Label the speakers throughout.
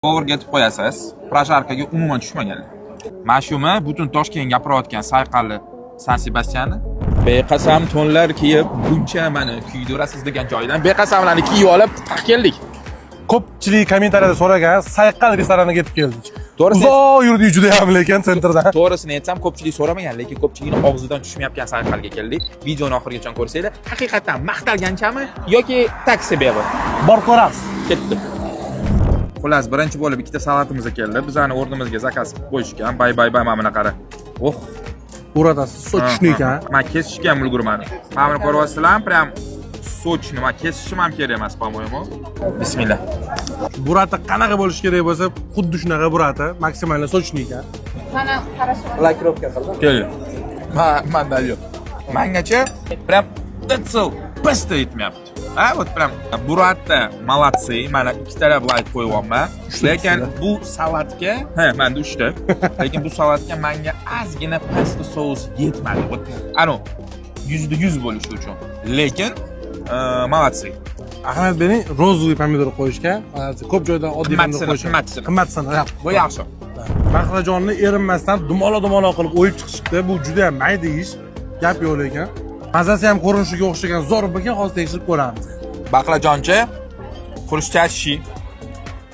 Speaker 1: Powerga yetib qo'yasiz. Prasharkaga umuman tushmaganlar. Mana shumi butun Toshkent gapirayotgan sayqalli San Sebastianni beqasam tonlar kiyib, buncha meni kuydirasiz degan joydan beqasamlarni kiyib olib keldik.
Speaker 2: Ko'pchilik kommentariyada so'ragan sayqal restoraniga yetib keldik.
Speaker 1: To'g'risi
Speaker 2: uzoq yurdik juda ham lekin sentrdan.
Speaker 1: To'g'risini aytsam, ko'pchilik so'ramagan, lekin ko'pchilikning og'zidan tushmayotgan sayqalga keldik. Videoni oxirigacha ko'rsanglar, haqiqatan maqtalganchami yoki taksi bevor.
Speaker 2: Bor ko'ramiz.
Speaker 1: Ketdi. Xullas, birinchi bo'lib ikkita salatimiz keldi. Bizani o'rnimizga zakaz qo'yishgan. Bay mana buni qara. Oh,
Speaker 2: Uradasiz sochni ekan.
Speaker 1: Men kesishga ulgurmadim. Mana buni ko'ryapsizlar, prям sochni men kesishim ham kerak emas, по-моему. Bismillah.
Speaker 2: Burata qanaqa bo'lish kerak bo'lsa, xuddi shunaqa burata, maksimalni sochni ekan.
Speaker 3: Mana qarashim.
Speaker 1: Lakirovka qildim. Keldi. Manda yo'q. Mengacha prям detsel pasta yetmayapti. Ha, вот прям burata молодцы. Mana ikkitalab like qo'yyapman. Lekin bu salatga, menda 3 ta. Lekin bu salatga menga ozgina pasta sos yetmadi. Ano 100% bo'lishi uchun. Lekin молодцы.
Speaker 2: Ahmed beni rozovый pomidor qo'yishgan. Ko'p joyda oddiy pomidor qo'yishgan. Qimmatsini.
Speaker 1: Bu yaxshi.
Speaker 2: Baqlajonni erinmasdan dumaloq qilib o'yib chiqishibdi. Bu juda ham mayda ish. Gap yo'q lekin. Mazasi ham ko'rinishiga o'xshagan zo'r bo'lgan, hozir tekshirib ko'ramiz.
Speaker 1: Baqlajonchi хрустящий.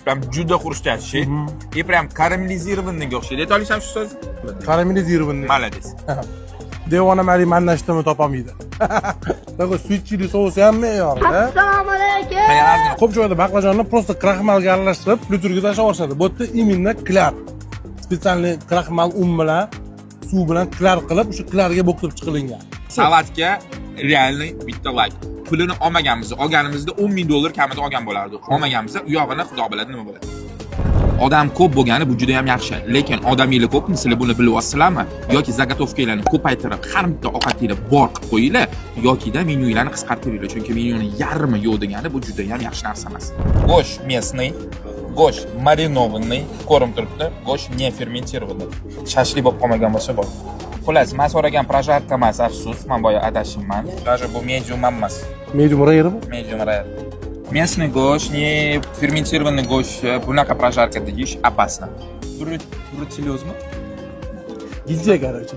Speaker 1: Прям juda хрустящий. И прям карамелизированныйga o'xshaydi. Ayta olasizmi shu so'zni?
Speaker 2: Karamelizirovani.
Speaker 1: Молодец.
Speaker 2: Devona mari mannashtimi topolmaydi. Такой sweet chili sousi ham me'yorida.
Speaker 3: Assalomu alaykum.
Speaker 2: Ko'p joyda baqlajonni просто kraxmalga aralashtirib, flyuturga tashlashadi. Bu yerda именно klar. Spesialniy kraxmal un bilan, suv bilan klar qilib, o'sha klarga bo'ktirib chiqilingan.
Speaker 1: Salatga realniy bitta like. Pulini olmaganmiz, olganimizda $10,000 kamida olgan bo'lardi. Olmaganimizda u yog'ini xudo biladi nima bo'ladi. Odam ko'p bo'lgani bu juda ham yaxshi, lekin odaminglar ko'p, sizlar buni bilib olsizlarmi? Yoki zagotovkalarni ko'paytirib, har bitta ovqatingizda bor qilib qo'yinglar, yokida menyularni qisqartiringlar, chunki menyuni yarmi yo'q degani bu juda ham yaxshi narsa emas. Go'sht местный, go'sht marinovanный, ko'rinib turibdi, go'sht не fermentированный. Shashlik bo'lib qolmagan bo'lsa bor. Xullas, men so'ragan prasharka emas, afsus, men boya adashimman. Даже bu medium emas.
Speaker 2: Medium rare bu?
Speaker 1: Medium rare. Местный go'sht, не fermentированный go'sht, bunaqa prasharka deyish опасно. Brucellozmi?
Speaker 2: Gilja короче.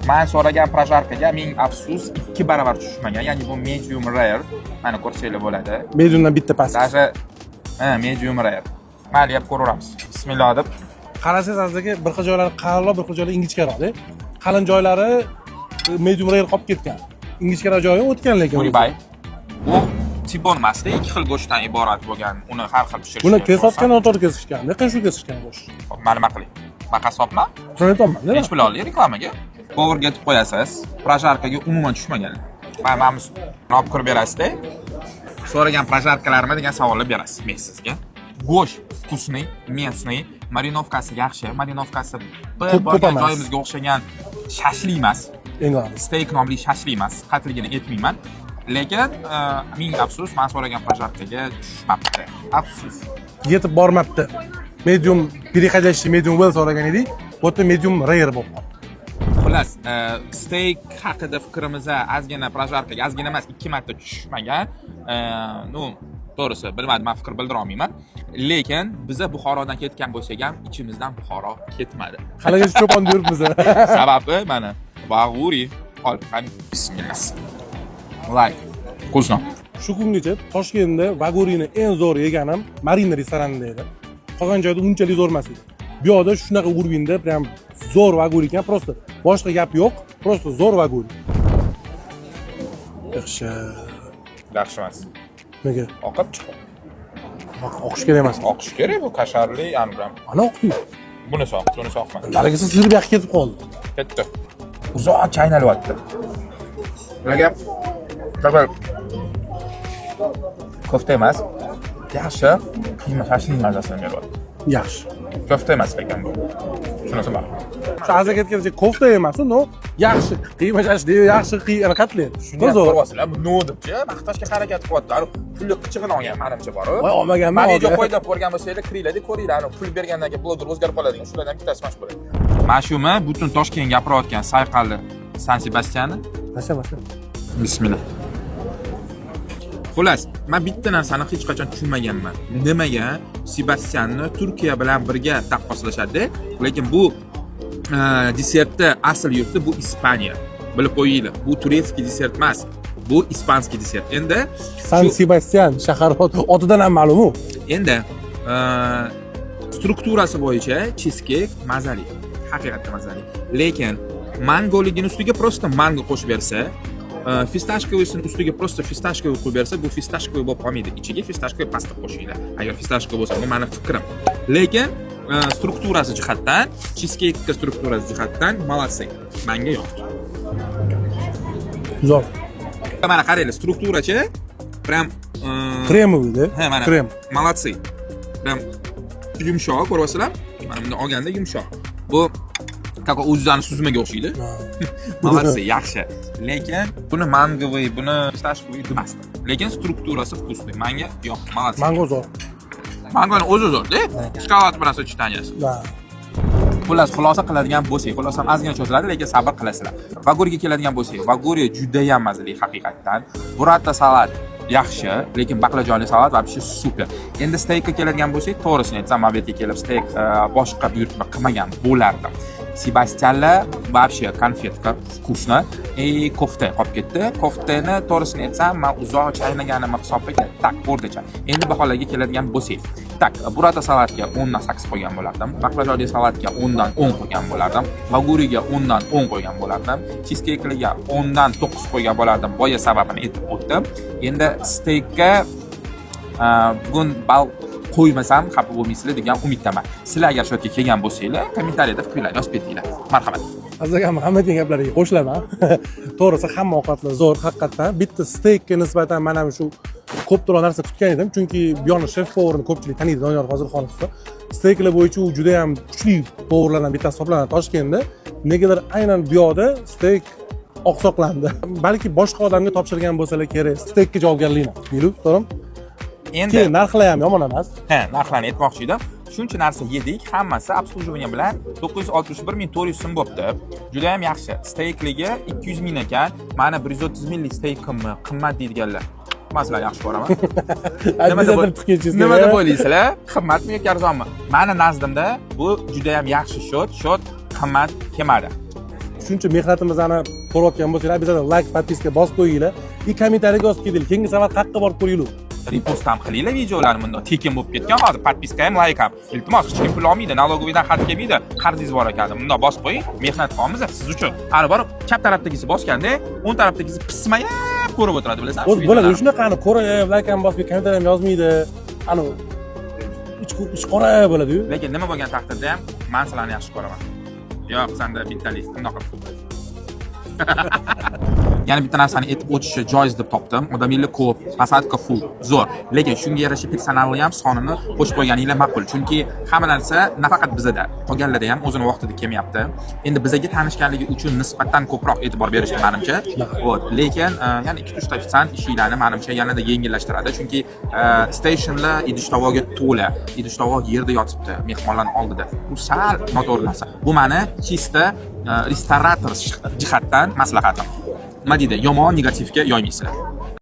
Speaker 1: Men so'ragan prasharkaga ming afsus 2 barobar tushmagan. Ya'ni bu medium rare. Mana ko'rsanglar bo'ladi.
Speaker 2: Mediumdan bitta past.
Speaker 1: Даже medium rare. Mayli, yeb ko'ramiz. Bismillah deb.
Speaker 2: Qarasangiz aslida bir xil joylari qalinroq, bir xil joylari ingichkaroq-da. Qalin joylari medium rare qolib ketgan. Ingichkaroq joyi o'tgan lekin.
Speaker 1: Bo'libay. Bu tibon emasda, 2 xil go'shtdan iborat bo'lgan. Uni har xil pishirish.
Speaker 2: Buni kesatgan, noto'g'ri kesishgan. Lekin shu kesishgan go'sht.
Speaker 1: Mana nima qiling? Maqasopmi?
Speaker 2: Tushunayapman,
Speaker 1: Hech puloli reklamaga. Powerga yetib qo'yasiz. Prasharkaga umuman tushmagan. Mana olib kirib berasiz-da. So'ragan prasharkalarmi degan savollar berasiz men sizga. Go'sht вкусный, местный, marinovkasi yaxshi. Marinovkasi bir joyimizga o'xshagan shashlik emas.
Speaker 2: Eng og'ir.
Speaker 1: Steak nomli shashlik emas. Qatligini aytmayman. Lekin ming afsus, men so'ragan prasharkaga tushmabdi. Afsus.
Speaker 2: Yetib bormabdi. Medium переходящий medium well so'ragan edik. Bu yerda medium rare bo'ldi.
Speaker 1: Xullas, steak haqida fikrimizda ozgina prasharkaga ozgina emas, 2 marta tushmagan. To'g'risi, bilmadim, men fikr bildira olmayman. Lekin biza Buxorodan ketgan bo'lsak ham, ichimizdan Buxoro ketmadi.
Speaker 2: Halagacha cho'pon yuribmiz.
Speaker 1: Sababi mana Bag'uri. Hol, qani bismillah. Like. Qo'shno.
Speaker 2: Shu kungacha Toshkentda Bag'urini eng zo'r yeganim Marina restoranida edi. Qolgan joyda unchalik zo'r emas edi. Bu yoqda shunaqa urbinda prям zo'r Bag'uri ekan, просто boshqa gap yo'q, просто zo'r Bag'uri. Yaxshi.
Speaker 1: Yaxshi emas.
Speaker 2: Nega?
Speaker 1: Oqib chiqib.
Speaker 2: O'qish kerak emas.
Speaker 1: Oqish kerak bu kasharli, aniqam.
Speaker 2: Ana o'qiydi.
Speaker 1: Buni soq, buni soqma.
Speaker 2: Daragasi sirib yaxshi ketib qoldi.
Speaker 1: Ketdi. Uzoq chaynalyapti. Nega? Tabar. Kofta emas. Yaxshi. Qiyma shashlik mazasini beryapti.
Speaker 2: Yaxshi.
Speaker 1: Kofta emas ekan bu. Shunisi bor.
Speaker 2: Shu azga ketgancha kofta emas, no, yaxshi qiyma shashlik, yaxshi qiyma qatlet.
Speaker 1: Shuni ko'ryapsizlar, bu no debchi, maqtashga harakat qilyapti. Pulni qichig'ini olgan, menimcha bor.
Speaker 2: Voy, olmaganman.
Speaker 1: Men video qo'yib ko'rgan bo'lsanglar, kiringlar, ko'ringlar, pul bergandan keyin bloger o'zgarib qoladigan, shulardan bittasi mash bo'ladi. Mana shumi butun Toshkent gapirayotgan sayqalli San Sebastianni.
Speaker 2: Masha.
Speaker 1: Bismillah. Xullas, men bitta narsani hech qachon tushunmaganman. Nimaga Sebastianni Turkiya bilan birga taqqoslashadi, lekin bu desertni asl yurti bu Ispaniya. Bilib qo'yinglar. Bu turetskiy desert emas. Bu ispanskiy desert. Endi
Speaker 2: San Sebastian shahar otidan ham ma'lum-ku.
Speaker 1: Endi strukturasi bo'yicha cheesecake mazali, haqiqatda mazali. Lekin mangoligini ustiga prosta mango qo'shib bersa, fistashkovisini ustiga prosta fistashkovi qo'yib bersa, bu fistashkovi bo'lib qolmaydi. Ichiga fistashkovi pasta qo'shinglar. Agar fistashkovi bo'lsa, bu meni fikrim. Lekin strukturasi jihatdan, cheesecake strukturasi jihatdan молодцы. Menga yoqdi.
Speaker 2: Zo'r.
Speaker 1: Mana qaranglar, strukturachi prям
Speaker 2: Kremoviyda.
Speaker 1: Ha, mana.
Speaker 2: Krem.
Speaker 1: Молодцы. Prям yumshoq, ko'ryapsizlar? Mana bunday olganda yumshoq. Bu kako o'zini suzmaga o'xshaydi. Молодцы, yaxshi. Lekin buni mangoviy, buni pistashkoviy demasdim. Lekin strukturasi вкусный. Menga yo'q, молодцы.
Speaker 2: Mango zo'r.
Speaker 1: Mangoni o'zi zo'r-da. Shokolad bilan sochitanyasiz.
Speaker 2: Da.
Speaker 1: Xullas, xulosa qiladigan bo'lsak, xulosam ozgina cho'ziladi, lekin sabr qilasizlar. Vaguriga keladigan bo'lsak, vaguri juda ham mazali haqiqatdan. Burrata salat yaxshi, lekin baqlajonli salat вообще super. Endi steykga keladigan bo'lsak, to'g'risini aytsam, men bu yerga kelib steyk boshqa buyurtma qilmagan bo'lardim. Sebastianlar вообще konfetka вкусно. Kofta qolib ketdi. Koftani to'g'risini aytsam, men uzoq chaynaganim hisobiga tak o'rtacha. Endi baholarga keladigan bo'lsak, tak burrata salatga 10 dan 8 qo'ygan bo'lardim. Baqlajonli salatga 10 dan 10 qo'ygan bo'lardim. Vaguriga 10 dan 10 qo'ygan bo'lardim. Cheesecake'ga 10 dan 9 qo'ygan bo'lardim. Boya sababini aytib o'tdim. Endi steykga bugun bal qo'ymasam xafa bo'lmaysizlar degan umiddaman. Sizlar agar shu yerga kelgan bo'lsanglar, kommentariyada fikrlarni yozib beringlar. Marhamat.
Speaker 2: Azizlar, hammaning gaplariga qo'shilaman. To'g'risi hamma ovqatlar zo'r, haqiqatdan. Bitta steykka nisbatan men ham shu ko'proq narsa kutgan edim, chunki bu yo'ni shef-povurni ko'pchilik taniydi, Doniyor Hozirxonov. Steyklar bo'yicha u juda ham kuchli povurlardan bittasi hisoblanadi Toshkentda. Negadir aynan bu yoqda steyk oqsoqlandi. Balki boshqa odamga topshirgan bo'lsalar kerak, steykka javobgarlikni. Bilib, to'g'rimi?
Speaker 1: Endi
Speaker 2: Keyin narxlar ham yomon emas.
Speaker 1: ha, narxlarni aytmoqchi edim. Shuncha narsa yedik, hammasi obsluživание bilan 961.400 so'm bo'libdi. Juda ham yaxshi. Steykligi 200 ming ekan. Mana 130 minglik steykimni qimmat deydiganlar. Masala yaxshi boraman. Nima deb o'ylaysizlar? Qimmatmi yoki arzonmi? Meni nazdimda bu juda ham yaxshi shot qimmat kelmadi.
Speaker 2: Shuncha mehnatimizni ko'rayotgan bo'lsanglar, bizga like, podpiska bosib qo'yinglar. Kommentariyaga yozib ketinglar. Keyingi safar qayerga borib ko'ringlar.
Speaker 1: Repost ham qilinglar videolarni bunda. Tekin bo'lib ketgan hozir podpiska ham, like ham. Iltimos, hech kim pul olmaydi, налоговыйdan xat kelmaydi. Qarzingiz bor ekan. Bunda bosib qo'ying. Mehnat qilamiz siz uchun. Qani borib, chap tarafdagisi bosganda, o'ng tarafdagisi pismayib ko'rib o'tiradi, bilasizmi?
Speaker 2: O'zi bo'ladi, shunaqani ko'rib, like ham bosib, kommentariya ham yozmaydi. Ani ich qora bo'ladi-yu.
Speaker 1: Lekin nima bo'lgan taqdirda ham men sizlarni yaxshi ko'raman. Yo'q, senda bittalik, bunaqa. Yana bitta narsani aytib o'tishni joiz deb topdim. Odamlar ko'p, pasadka full, zo'r. Lekin shunga yarasha personalni ham sonini qo'shib qo'yganinglar ma'qul. Chunki hamma narsa nafaqat bizda, qolganlarda ham o'zini vaqtida kelmayapti. Endi bizga tanishganligi uchun nisbatan ko'proq e'tibor berishdi menimcha. Lekin yana 2-3 ta ofitsiant ishinglarni menimcha yanada yengillashtiradi. Chunki stationlar idish-tovoqga to'la, idish-tovoq yerda yotibdi mehmonlarning oldida. Bu sal noto'g'ri narsa. Bu meni chista restorator jihatdan maslahatim. Nima deydi? Yomon negativga yoymaysizlar.